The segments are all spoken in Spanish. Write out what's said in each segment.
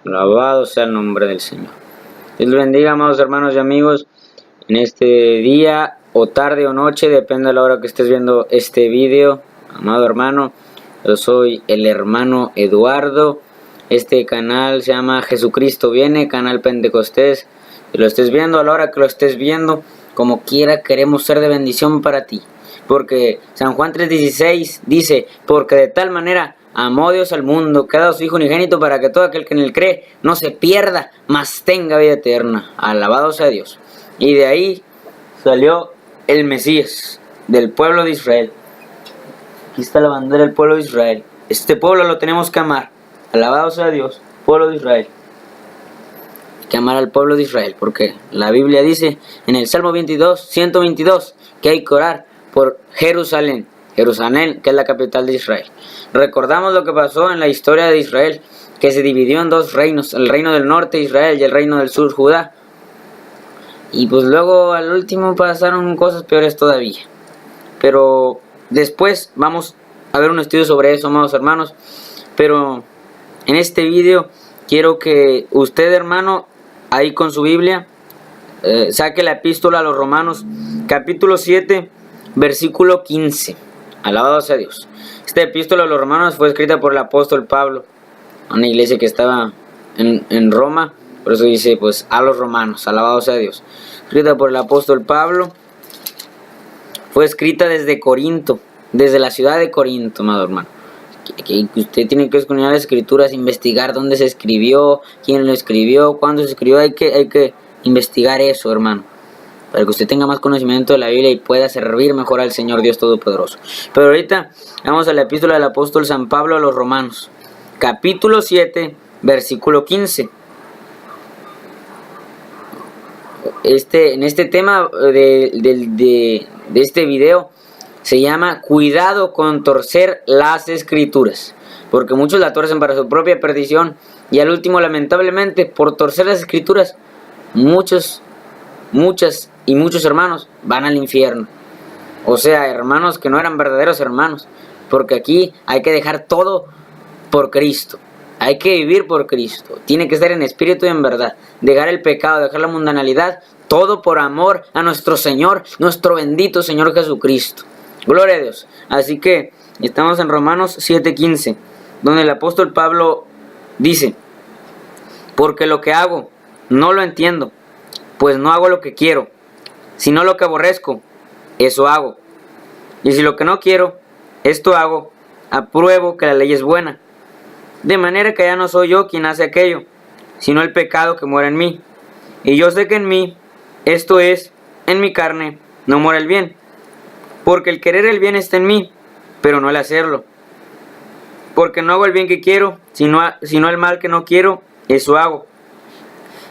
Alabado sea el nombre del Señor. Dios los bendiga, amados hermanos y amigos, en este día o tarde o noche, depende de la hora que estés viendo este video. Amado hermano, yo soy el hermano Eduardo. Este canal se llama Jesucristo Viene, canal Pentecostés. Si lo estés viendo, a la hora que lo estés viendo, como quiera, queremos ser de bendición para ti. Porque San Juan 3:16 dice, porque de tal manera amó Dios al mundo, que ha dado su Hijo unigénito para que todo aquel que en él cree no se pierda, mas tenga vida eterna. Alabado sea Dios. Y de ahí salió el Mesías, del pueblo de Israel. Aquí está la bandera del pueblo de Israel. Este pueblo lo tenemos que amar. Alabado sea Dios, pueblo de Israel. Hay que amar al pueblo de Israel, porque la Biblia dice en el Salmo 122, que hay que orar por Jerusalén, que es la capital de Israel. Recordamos lo que pasó en la historia de Israel, que se dividió en dos reinos, el reino del norte Israel y el reino del sur Judá. Y pues luego al último pasaron cosas peores todavía. Pero después vamos a ver un estudio sobre eso, amados hermanos. Pero en este video quiero que usted, hermano, ahí con su Biblia, saque la epístola a los Romanos, capítulo 7, versículo 15. Alabado sea Dios. Esta epístola a los Romanos fue escrita por el apóstol Pablo, una iglesia que estaba en Roma. Por eso dice, pues, a los romanos. Alabado sea Dios. Escrita por el apóstol Pablo. Fue escrita desde Corinto, desde la ciudad de Corinto, amado hermano. Usted tiene que escudriñar las escrituras, investigar dónde se escribió, quién lo escribió, cuándo se escribió. Hay que investigar eso, hermano, para que usted tenga más conocimiento de la Biblia y pueda servir mejor al Señor Dios Todopoderoso. Pero ahorita vamos a la epístola del apóstol San Pablo a los Romanos, capítulo 7, versículo 15. En este tema de este video se llama cuidado con torcer las escrituras, porque muchos la torcen para su propia perdición, y al último, lamentablemente, por torcer las escrituras, muchos hermanos van al infierno. O sea, hermanos que no eran verdaderos hermanos, porque aquí hay que dejar todo por Cristo. Hay que vivir por Cristo. Tiene que ser en espíritu y en verdad. Dejar el pecado, dejar la mundanalidad. Todo por amor a nuestro Señor, nuestro bendito Señor Jesucristo. Gloria a Dios. Así que estamos en Romanos 7:15, donde el apóstol Pablo dice, porque lo que hago no lo entiendo, pues no hago lo que quiero, sino lo que aborrezco, eso hago. Y si lo que no quiero, esto hago, apruebo que la ley es buena. De manera que ya no soy yo quien hace aquello, sino el pecado que mora en mí. Y yo sé que en mí, esto es, en mi carne, no mora el bien. Porque el querer el bien está en mí, pero no el hacerlo. Porque no hago el bien que quiero, sino el mal que no quiero, eso hago.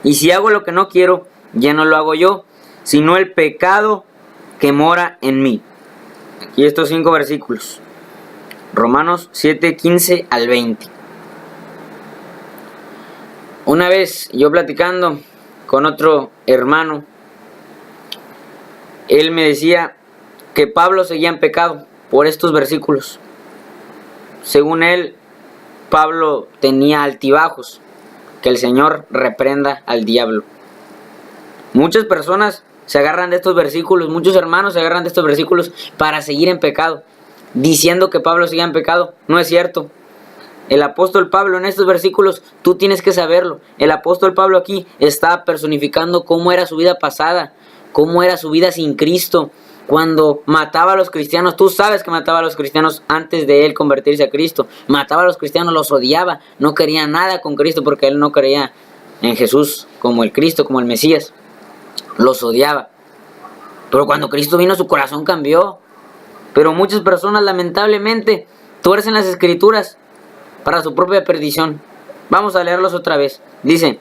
Y si hago lo que no quiero, ya no lo hago yo, sino el pecado que mora en mí. Aquí estos 5 versículos. Romanos 7:15 al 20. Una vez yo platicando con otro hermano, él me decía que Pablo seguía en pecado por estos versículos. Según él, Pablo tenía altibajos, que el Señor reprenda al diablo. Muchas personas se agarran de estos versículos, muchos hermanos se agarran de estos versículos para seguir en pecado, diciendo que Pablo seguía en pecado. No es cierto. El apóstol Pablo en estos versículos, tú tienes que saberlo. El apóstol Pablo aquí está personificando cómo era su vida pasada, cómo era su vida sin Cristo. Cuando mataba a los cristianos, tú sabes que mataba a los cristianos antes de él convertirse a Cristo. Mataba a los cristianos, los odiaba, no quería nada con Cristo porque él no creía en Jesús como el Cristo, como el Mesías. Los odiaba. Pero cuando Cristo vino, su corazón cambió. Pero muchas personas lamentablemente tuercen las escrituras para su propia perdición. Vamos a leerlos otra vez. Dice,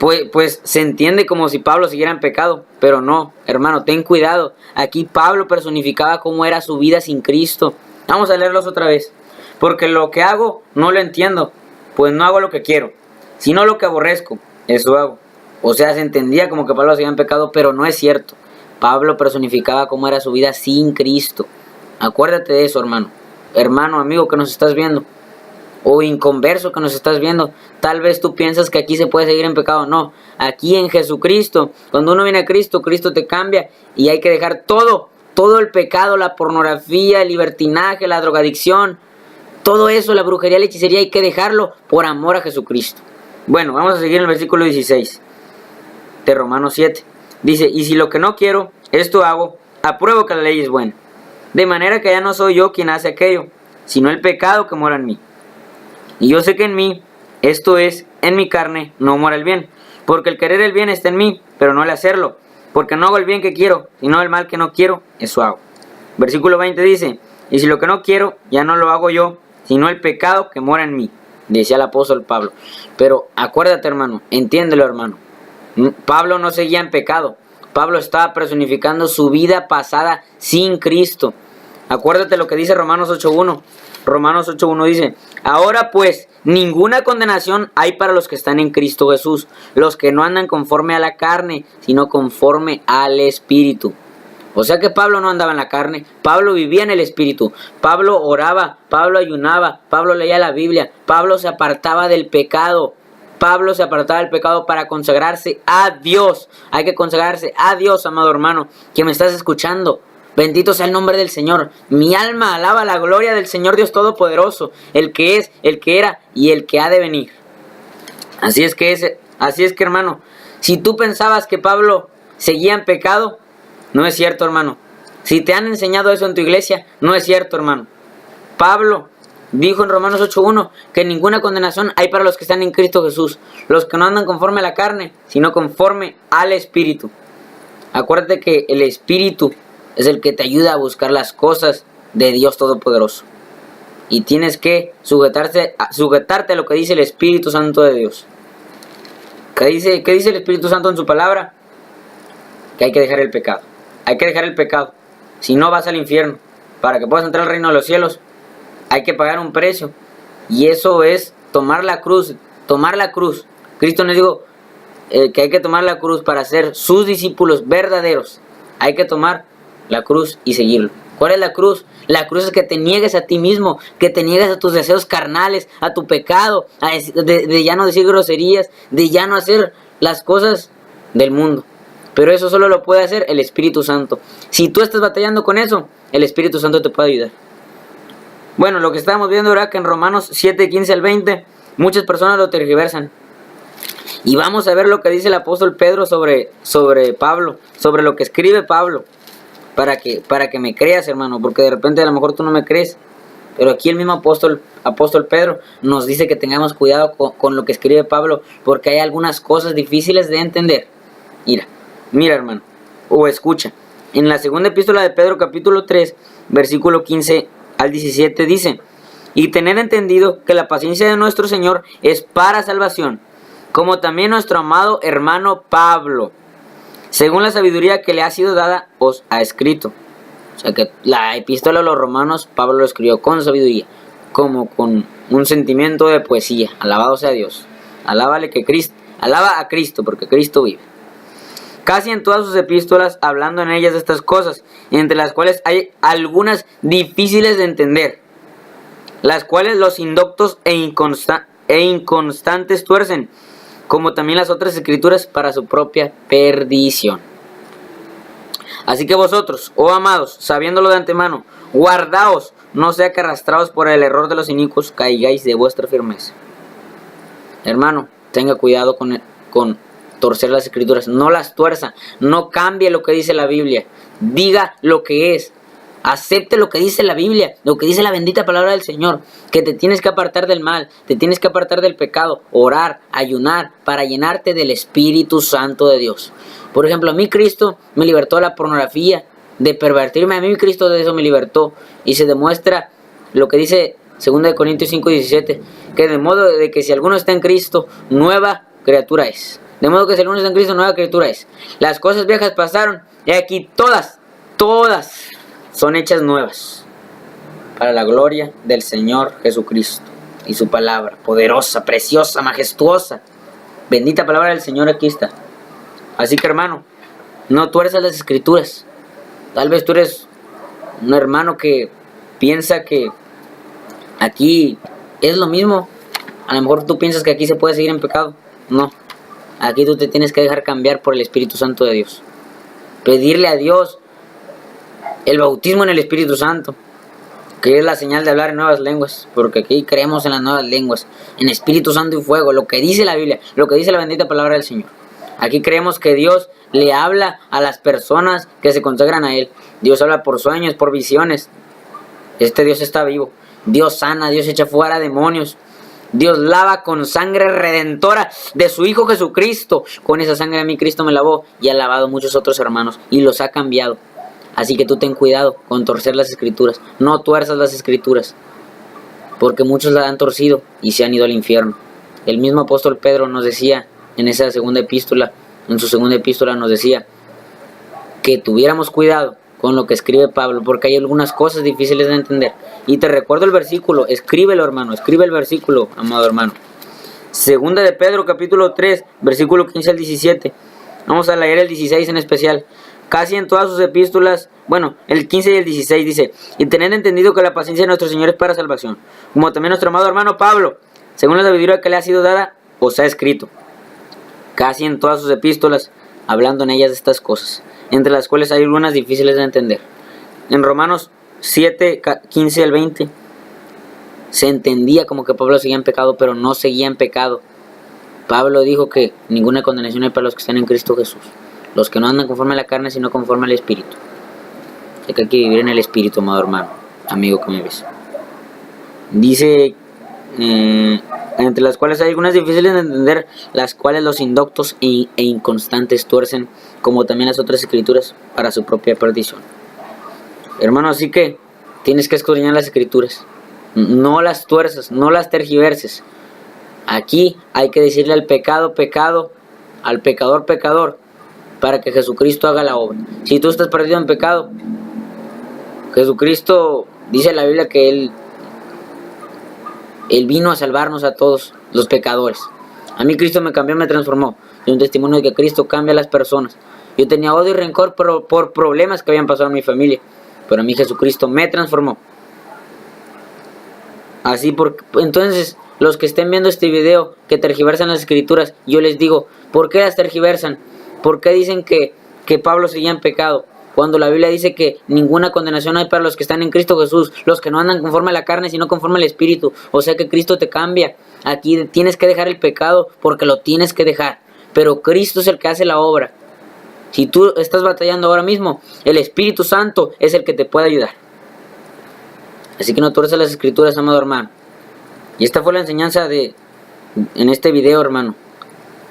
pues se entiende como si Pablo siguiera en pecado, pero no, hermano, ten cuidado. Aquí Pablo personificaba cómo era su vida sin Cristo. Vamos a leerlos otra vez. Porque lo que hago no lo entiendo, pues no hago lo que quiero, sino lo que aborrezco, eso hago. O sea, se entendía como que Pablo seguía en pecado, pero no es cierto. Pablo personificaba cómo era su vida sin Cristo. Acuérdate de eso, hermano. Hermano, amigo que nos estás viendo. o inconverso que nos estás viendo, tal vez tú piensas que aquí se puede seguir en pecado. No, aquí en Jesucristo, cuando uno viene a Cristo, Cristo te cambia y hay que dejar todo el pecado, la pornografía, el libertinaje, la drogadicción, todo eso, la brujería, la hechicería, hay que dejarlo por amor a Jesucristo. Bueno, vamos a seguir en el versículo 16 de Romanos 7. Dice, y si lo que no quiero, esto hago, apruebo que la ley es buena. De manera que ya no soy yo quien hace aquello, sino el pecado que mora en mí. Y yo sé que en mí, esto es, en mi carne, no mora el bien. Porque el querer el bien está en mí, pero no el hacerlo. Porque no hago el bien que quiero, sino el mal que no quiero, eso hago. Versículo 20 dice, y si lo que no quiero, ya no lo hago yo, sino el pecado que mora en mí. Decía el apóstol Pablo. Pero acuérdate, hermano, entiéndelo, hermano. Pablo no seguía en pecado. Pablo estaba personificando su vida pasada sin Cristo. Acuérdate lo que dice Romanos 8.1. Romanos 8.1 dice, ahora pues, ninguna condenación hay para los que están en Cristo Jesús, los que no andan conforme a la carne, sino conforme al Espíritu. O sea que Pablo no andaba en la carne, Pablo vivía en el Espíritu. Pablo oraba, Pablo ayunaba, Pablo leía la Biblia, Pablo se apartaba del pecado. Pablo se apartaba del pecado para consagrarse a Dios. Hay que consagrarse a Dios, amado hermano, que me estás escuchando. Bendito sea el nombre del Señor. Mi alma alaba la gloria del Señor Dios Todopoderoso, el que es, el que era y el que ha de venir. Así es que hermano, si tú pensabas que Pablo seguía en pecado, no es cierto, hermano. Si te han enseñado eso en tu iglesia, no es cierto, hermano. Pablo dijo en Romanos 8.1 que ninguna condenación hay para los que están en Cristo Jesús, los que no andan conforme a la carne, sino conforme al Espíritu. Acuérdate que el Espíritu es el que te ayuda a buscar las cosas de Dios Todopoderoso. Y tienes que sujetarte a lo que dice el Espíritu Santo de Dios. ¿Qué dice el Espíritu Santo en su palabra? Que hay que dejar el pecado. Hay que dejar el pecado. Si no, vas al infierno. Para que puedas entrar al reino de los cielos, hay que pagar un precio. Y eso es tomar la cruz. Tomar la cruz. Cristo nos dijo que hay que tomar la cruz para ser sus discípulos verdaderos. Hay que tomar la cruz y seguirlo. ¿Cuál es la cruz? La cruz es que te niegues a ti mismo, que te niegues a tus deseos carnales, a tu pecado, de ya no decir groserías, de ya no hacer las cosas del mundo. Pero eso solo lo puede hacer el Espíritu Santo. Si tú estás batallando con eso, el Espíritu Santo te puede ayudar. Bueno, lo que estamos viendo ahora que en Romanos 7:15 al 20, muchas personas lo tergiversan. Y vamos a ver lo que dice el apóstol Pedro sobre Pablo, sobre lo que escribe Pablo, para que me creas, hermano, porque de repente a lo mejor tú no me crees. Pero aquí el mismo apóstol Pedro nos dice que tengamos cuidado con lo que escribe Pablo, porque hay algunas cosas difíciles de entender. Mira, hermano, o escucha. En la segunda epístola de Pedro, capítulo 3, versículo 15 al 17, dice, y tened entendido que la paciencia de nuestro Señor es para salvación, como también nuestro amado hermano Pablo, según la sabiduría que le ha sido dada, os ha escrito. O sea que la epístola a los romanos, Pablo lo escribió con sabiduría, como con un sentimiento de poesía. Alabado sea Dios. Alaba a Cristo, porque Cristo vive. Casi en todas sus epístolas, hablando en ellas de estas cosas, entre las cuales hay algunas difíciles de entender, las cuales los indoctos e inconstantes tuercen, como también las otras escrituras para su propia perdición. Así que vosotros, oh amados, sabiéndolo de antemano, guardaos, no sea que arrastrados por el error de los inicuos caigáis de vuestra firmeza. Hermano, tenga cuidado con torcer las escrituras, no las tuerza, no cambie lo que dice la Biblia, diga lo que es, acepte lo que dice la Biblia, lo que dice la bendita palabra del Señor, que te tienes que apartar del mal, te tienes que apartar del pecado, orar, ayunar, para llenarte del Espíritu Santo de Dios. Por ejemplo, a mí Cristo me libertó de la pornografía, de pervertirme, a mí Cristo de eso me libertó, y se demuestra lo que dice 2 Corintios 5:17, que de modo de que si alguno está en Cristo, nueva criatura es. De modo que si alguno está en Cristo, nueva criatura es. Las cosas viejas pasaron, y aquí todas son hechas nuevas, para la gloria del Señor Jesucristo, y su palabra, poderosa, preciosa, majestuosa. Bendita palabra del Señor aquí está. Así que, hermano, no tuerzas las escrituras. Tal vez tú eres un hermano que piensa que aquí Es lo mismo. A lo mejor tú piensas que aquí se puede seguir en pecado. No. Aquí tú te tienes que dejar cambiar por el Espíritu Santo de Dios. Pedirle a Dios el bautismo en el Espíritu Santo, que es la señal de hablar en nuevas lenguas, porque aquí creemos en las nuevas lenguas, en Espíritu Santo y fuego, lo que dice la Biblia, lo que dice la bendita palabra del Señor. Aquí creemos que Dios le habla a las personas que se consagran a Él. Dios habla por sueños, por visiones. Este Dios está vivo. Dios sana, Dios echa fuera demonios. Dios lava con sangre redentora de su Hijo Jesucristo. Con esa sangre a mí Cristo me lavó y ha lavado muchos otros hermanos y los ha cambiado. Así que tú ten cuidado con torcer las Escrituras. No tuerzas las Escrituras, porque muchos las han torcido y se han ido al infierno. El mismo apóstol Pedro nos decía en su segunda epístola nos decía que tuviéramos cuidado con lo que escribe Pablo, porque hay algunas cosas difíciles de entender. Y te recuerdo el versículo, escríbelo hermano, escribe el versículo, amado hermano. Segunda de Pedro, capítulo 3, versículo 15 al 17. Vamos a leer el 16 en especial. Casi en todas sus epístolas, bueno, el 15 y el 16 dice: y tened entendido que la paciencia de nuestro Señor es para salvación, como también nuestro amado hermano Pablo, según la sabiduría que le ha sido dada, os ha escrito. Casi en todas sus epístolas, hablando en ellas de estas cosas, entre las cuales hay algunas difíciles de entender. En Romanos 7, 15 al 20, se entendía como que Pablo seguía en pecado, pero no seguía en pecado. Pablo dijo que ninguna condenación hay para los que están en Cristo Jesús, los que no andan conforme a la carne, sino conforme al Espíritu. Hay que vivir en el Espíritu, amado hermano, amigo que me ves. Dice, entre las cuales hay algunas difíciles de entender, las cuales los indoctos e inconstantes tuercen, como también las otras escrituras, para su propia perdición. Hermano, así que tienes que escudriñar las Escrituras. No las tuerzas, no las tergiverses. Aquí hay que decirle al pecado, pecado, al pecador, pecador, para que Jesucristo haga la obra. Si tú estás perdido en pecado, Jesucristo, dice la Biblia que Él vino a salvarnos a todos los pecadores. A mí Cristo me cambió, me transformó. Soy un testimonio de que Cristo cambia a las personas. Yo tenía odio y rencor por problemas que habían pasado en mi familia, pero a mí Jesucristo me transformó. Así entonces, los que estén viendo este video, que tergiversan las Escrituras, yo les digo, ¿por qué las tergiversan? ¿Por qué dicen que Pablo seguía en pecado? Cuando la Biblia dice que ninguna condenación hay para los que están en Cristo Jesús, los que no andan conforme a la carne, sino conforme al Espíritu. O sea que Cristo te cambia. Aquí tienes que dejar el pecado porque lo tienes que dejar. Pero Cristo es el que hace la obra. Si tú estás batallando ahora mismo, el Espíritu Santo es el que te puede ayudar. Así que no tuerzas las Escrituras, amado hermano. Y esta fue la enseñanza en este video, hermano.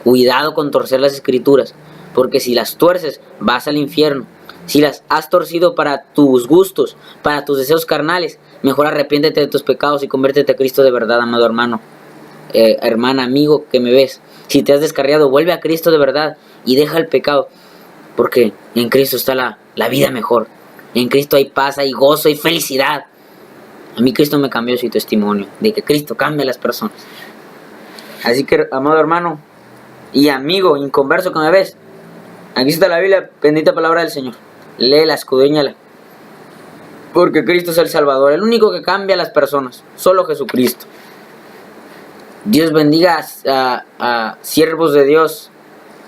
Cuidado con torcer las Escrituras, porque si las tuerces, vas al infierno. Si las has torcido para tus gustos, para tus deseos carnales, mejor arrepiéntete de tus pecados y conviértete a Cristo de verdad, amado hermano, hermana, amigo que me ves. Si te has descarriado, vuelve a Cristo de verdad y deja el pecado, porque en Cristo está la vida mejor. En Cristo hay paz, hay gozo, hay felicidad. A mí Cristo me cambió, soy testimonio de que Cristo cambia a las personas. Así que, amado hermano y amigo inconverso que me ves, aquí está la Biblia, bendita palabra del Señor. Léela, escudriñala. Porque Cristo es el Salvador, el único que cambia a las personas. Solo Jesucristo. Dios bendiga a siervos de Dios,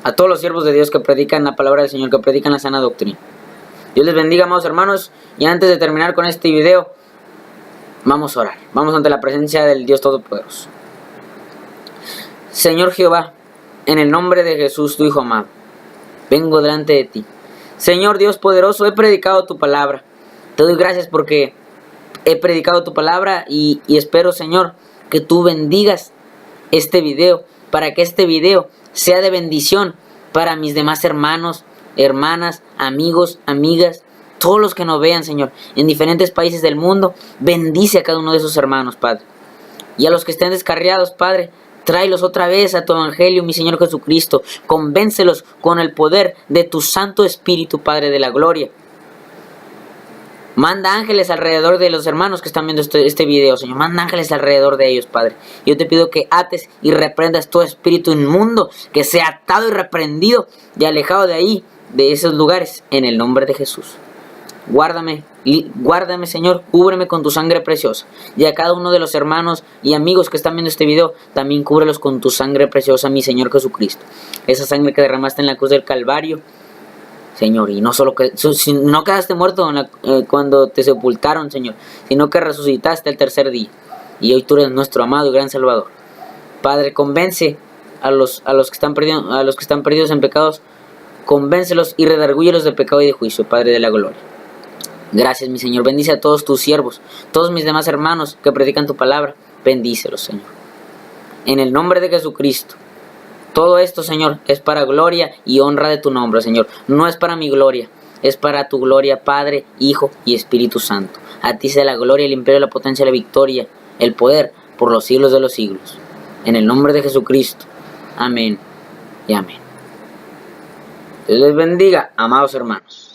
a todos los siervos de Dios que predican la palabra del Señor, que predican la sana doctrina. Dios les bendiga, amados hermanos. Y antes de terminar con este video, vamos a orar. Vamos ante la presencia del Dios Todopoderoso. Señor Jehová, en el nombre de Jesús, tu Hijo amado, vengo delante de ti. Señor Dios poderoso, he predicado tu palabra. Te doy gracias porque he predicado tu palabra y espero, Señor, que tú bendigas este video, para que este video sea de bendición para mis demás hermanos, hermanas, amigos, amigas, todos los que nos vean, Señor, en diferentes países del mundo. Bendice a cada uno de esos hermanos, Padre. Y a los que estén descarriados, Padre, tráelos otra vez a tu evangelio, mi Señor Jesucristo. Convéncelos con el poder de tu Santo Espíritu, Padre de la gloria. Manda ángeles alrededor de los hermanos que están viendo este video, Señor. Manda ángeles alrededor de ellos, Padre. Yo te pido que ates y reprendas todo espíritu inmundo, que sea atado y reprendido y alejado de ahí, de esos lugares, en el nombre de Jesús. Guárdame, guárdame, Señor, cúbreme con tu sangre preciosa. Y a cada uno de los hermanos y amigos que están viendo este video, también cúbrelos con tu sangre preciosa, mi Señor Jesucristo. Esa sangre que derramaste en la cruz del Calvario, Señor, y no solo que no quedaste muerto cuando te sepultaron, Señor, sino que resucitaste el tercer día. Y hoy tú eres nuestro amado y gran Salvador. Padre, convence a los que están perdidos en pecados, convéncelos y redargúyelos de pecado y de juicio, Padre de la gloria. Gracias, mi Señor. Bendice a todos tus siervos, todos mis demás hermanos que predican tu palabra. Bendícelos, Señor. En el nombre de Jesucristo. Todo esto, Señor, es para gloria y honra de tu nombre, Señor. No es para mi gloria, es para tu gloria, Padre, Hijo y Espíritu Santo. A ti sea la gloria, el imperio, la potencia, la victoria, el poder, por los siglos de los siglos. En el nombre de Jesucristo. Amén y amén. Dios les bendiga, amados hermanos.